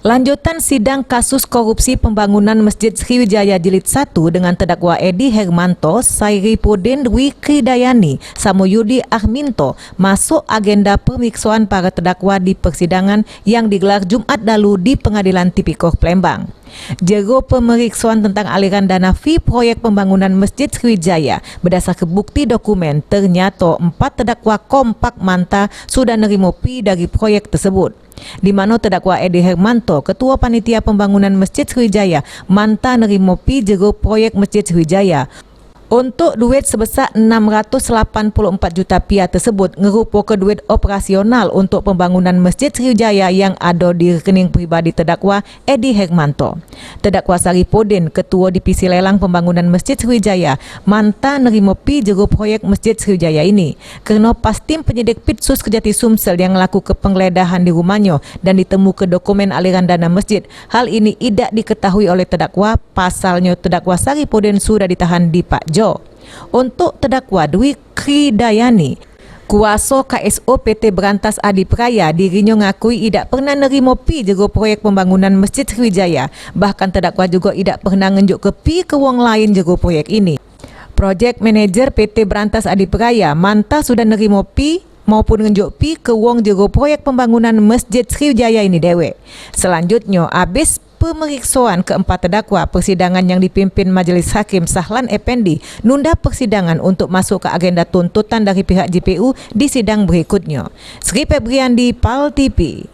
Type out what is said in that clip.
Lanjutan sidang kasus korupsi pembangunan Masjid Sriwijaya Jilid 1 dengan terdakwa Edi Hermanto, Sairipudin Dwi Kridayani, Samuyudi Ahminto masuk agenda pemeriksaan para terdakwa di persidangan yang digelar Jumat lalu di Pengadilan Tipikor Palembang. Jero pemeriksaan tentang aliran dana fee proyek pembangunan Masjid Sriwijaya berdasarkan bukti dokumen ternyata 4 terdakwa kompak manta sudah nerimo fee dari proyek tersebut. Di mana terdakwa Edi Hermanto, Ketua Panitia Pembangunan Masjid Sriwijaya, manta nerimo fee jero proyek Masjid Sriwijaya. Untuk duit sebesar 684 juta rupiah tersebut ngerupakan duit operasional untuk pembangunan Masjid Sriwijaya yang ada di rekening pribadi terdakwa Edi Hermanto. Terdakwa Saripudin, Ketua Divisi Lelang Pembangunan Masjid Sriwijaya, manta nerima pi jero proyek Masjid Sriwijaya ini. Kerana pas tim penyidik Pitsus Kejati Sumsel yang melakukan penggeledahan di rumahnya dan ditemukan dokumen aliran dana masjid, hal ini tidak diketahui oleh terdakwa, pasalnya terdakwa Saripudin sudah ditahan di Pak Jo. Untuk terdakwa Dwi Kridayani, kuasa KSO PT Berantas Adipraya, dirinya ngakui tidak pernah nerima pi jero proyek pembangunan Masjid Sriwijaya. Bahkan terdakwa juga tidak pernah ngenjuk ke pi ke wong lain jero proyek ini. Project Manager PT Berantas Adipraya manta sudah nerima pi maupun ngenjuk pi ke wong jero proyek pembangunan Masjid Sriwijaya ini dewe. Selanjutnya, habis pemeriksaan keempat terdakwa, persidangan yang dipimpin Majelis Hakim Sahlan Effendi nunda persidangan untuk masuk ke agenda tuntutan dari pihak JPU di sidang berikutnya. Sri Febriandi, PAL TV.